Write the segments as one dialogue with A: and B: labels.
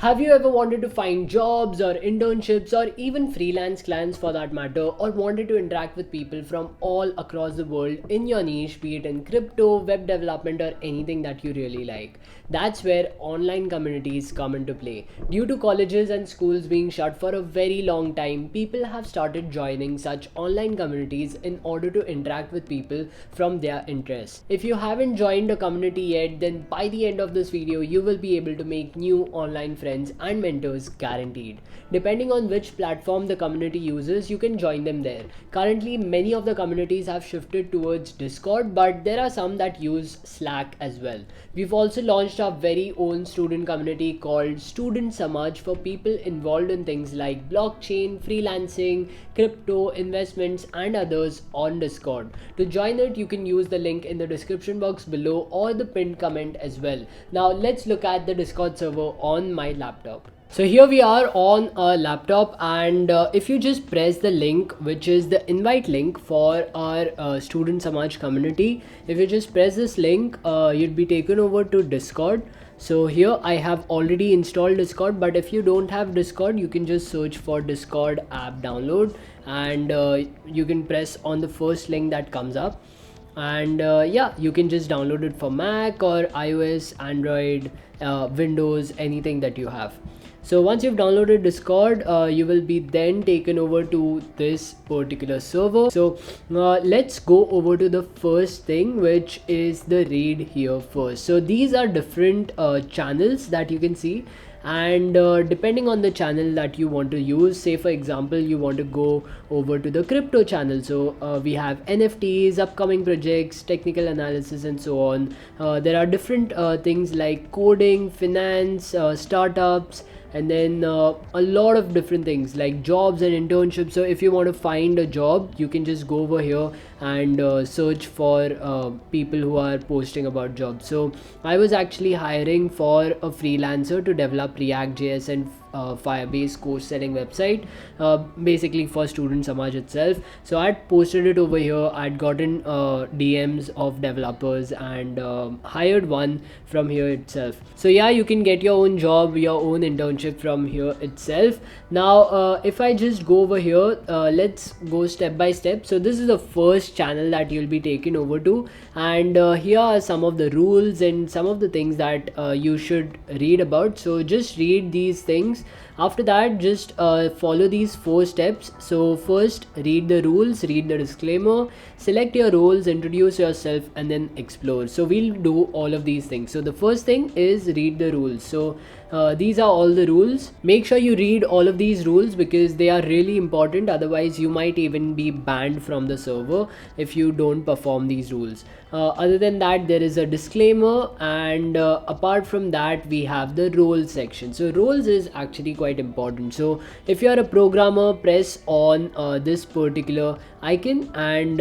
A: Have you ever wanted to find jobs or internships or even freelance clients for that matter, or wanted to interact with people from all across the world in your niche, be it in crypto, web development, or anything that you really like? That's where online communities come into play. Due to colleges and schools being shut for a very long time, people have started joining such online communities in order to interact with people from their interests. If you haven't joined a community yet, then by the end of this video, you will be able to make new online friends and mentors guaranteed. Depending on which platform the community uses, you can join them there. Currently, many of the communities have shifted towards Discord, but there are some that use Slack as well. We've also launched our very own student community called Student Samaj for people involved in things like blockchain, freelancing, crypto, investments, and others on Discord. To join it, you can use the link in the description box below or the pinned comment as well. Now, let's look at the Discord server on my laptop. So here we are on a laptop, and if you just press the link, which is the invite link for our Student Samaj community, if you just press this link, you'll be taken over to Discord. So here I have already installed Discord, but if you don't have Discord, you can just search for Discord app download, and you can press on the first link that comes up, and yeah, you can just download it for Mac or iOS, Android, Windows, anything that you have. So once you've downloaded Discord, you will be then taken over to this particular server. So let's go over to the first thing, which is the read here first. So these are different channels that you can see, and depending on the channel that you want to use, say for example you want to go over to the crypto channel, so we have NFTs, upcoming projects, technical analysis, and so on. There are different things like coding, finance, startups, and then a lot of different things like jobs and internships. So if you want to find a job, you can just go over here and search for people who are posting about jobs. So I was actually hiring for a freelancer to develop React.js and Firebase course selling website, basically for Student Samaj itself. So I'd posted it over here. I'd gotten DMs of developers and hired one from here itself. So yeah, you can get your own job, your own internship from here itself. Now if I just go over here, let's go step by step. So this is the first channel that you'll be taken over to, and here are some of the rules and some of the things that you should read about. So just read these things. After that, just follow these 4 steps. So first, read the rules, read the disclaimer, select your roles, introduce yourself, and then explore. So we'll do all of these things. So the first thing is read the rules. So these are all the rules. Make sure you read all of these rules because they are really important. Otherwise, you might even be banned from the server if you don't perform these rules. Other than that, there is a disclaimer, and apart from that, we have the roles section. So roles is actually quite important. So if you are a programmer, press on this particular icon, and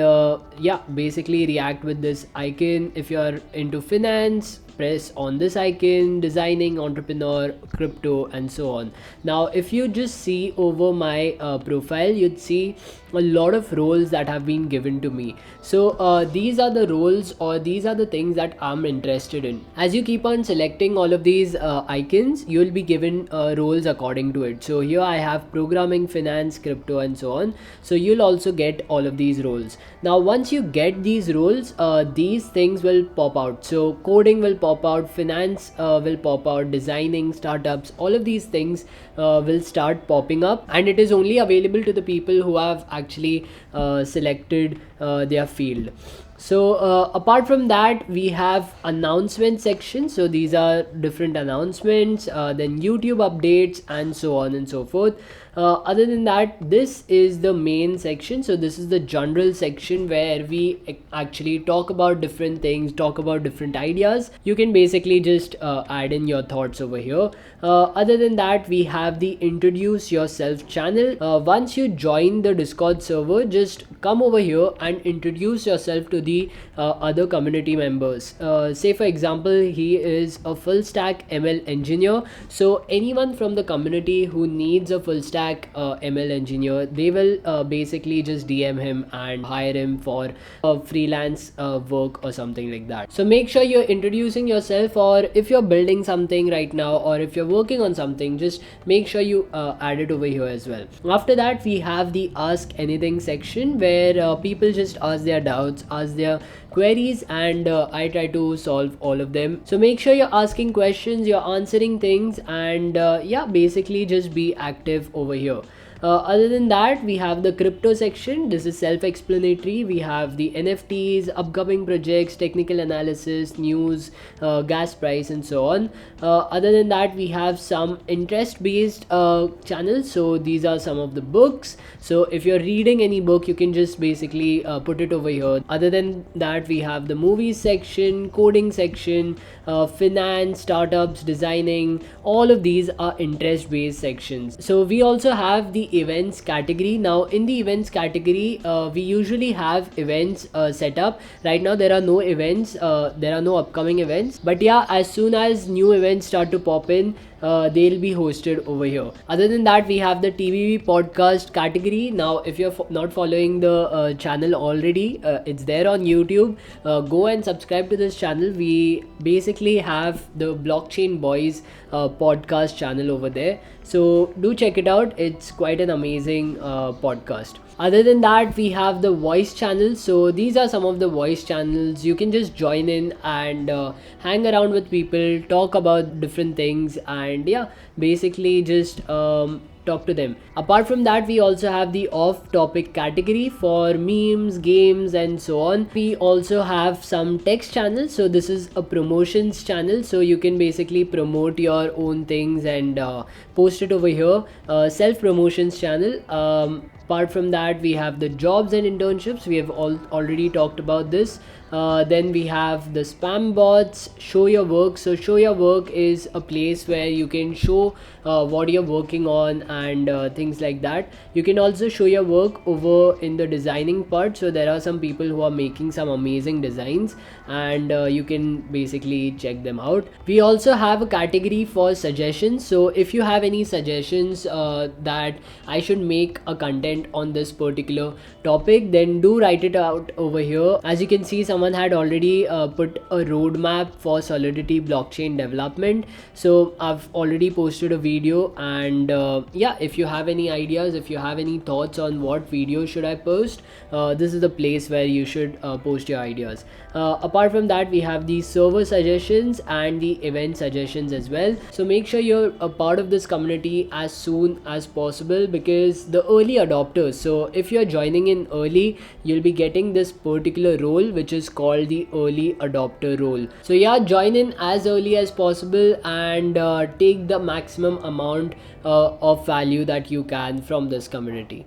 A: yeah, basically react with this icon. If you are into finance, press on this icon, designing, entrepreneur, crypto, and so on. Now if you just see over my profile, you'd see a lot of roles that have been given to me. So these are the roles, or these are the things that I'm interested in. As you keep on selecting all of these icons, you'll be given roles according to it. So here I have programming, finance, crypto, and so on. So you'll also get all of these roles. Now once you get these roles, these things will pop out. So coding will pop out, finance will pop out, designing, startups, all of these things will start popping up, and it is only available to the people who have actually selected their field. So apart from that, we have announcement section. So these are different announcements, then YouTube updates, and so on and so forth. Other than that, this is the main section. So this is the general section where we actually talk about different things, talk about different ideas. You can basically just add in your thoughts over here. Other than that, we have the introduce yourself channel. Once you join the Discord server, just come over here and introduce yourself to the other community members. Say for example, he is a full stack ML engineer, so anyone from the community who needs a full stack ML engineer, they will basically just DM him and hire him for freelance work or something like that. So make sure you're introducing yourself, or if you're building something right now, or if you're working on something, just make sure you add it over here as well. After that, we have the ask anything section, where people just ask their doubts, ask their queries, and I try to solve all of them. So make sure you're asking questions, you're answering things, and yeah, basically just be active over here. Other than that, we have the crypto section. This is self-explanatory. We have the NFTs, upcoming projects, technical analysis, news, gas price, and so on. Other than that, we have some interest-based channels. So these are some of the books. So if you're reading any book, you can just basically put it over here. Other than that, we have the movies section, coding section, finance, startups, designing. All of these are interest-based sections. So we also have the events category. Now in the events category, we usually have events set up. Right now there are no events, there are no upcoming events, but yeah, as soon as new events start to pop in, they'll be hosted over here. Other than that, we have the TVV podcast category. Now if you're not following the channel already, it's there on YouTube. Go and subscribe to this channel. We basically have the Blockchain Boys podcast channel over there, so do check it out. It's quite an amazing podcast. Other than that, we have the voice channel. So these are some of the voice channels. You can just join in and hang around with people, talk about different things, and yeah, basically just talk to them. Apart from that, we also have the off topic category for memes, games, and so on. We also have some text channels. So this is a promotions channel, so you can basically promote your own things and post it over here. Self promotions channel. Apart from that, we have the jobs and internships. We have already talked about this. Then we have the spam bots, show your work. So show your work is a place where you can show what you're working on and things like that. You can also show your work over in the designing part. So there are some people who are making some amazing designs, and you can basically check them out. We also have a category for suggestions. So if you have any suggestions that I should make a content on this particular topic, then do write it out over here. As you can see, someone had already put a roadmap for Solidity blockchain development. So I've already posted a video, and yeah, if you have any ideas, if you have any thoughts on what video should I post, this is the place where you should post your ideas. Apart from that, we have the server suggestions and the event suggestions as well. So make sure you're a part of this community as soon as possible, because the early adopters, so if you're joining in early, you'll be getting this particular role which is called the early adopter role. So yeah, join in as early as possible and take the maximum amount of value that you can from this community.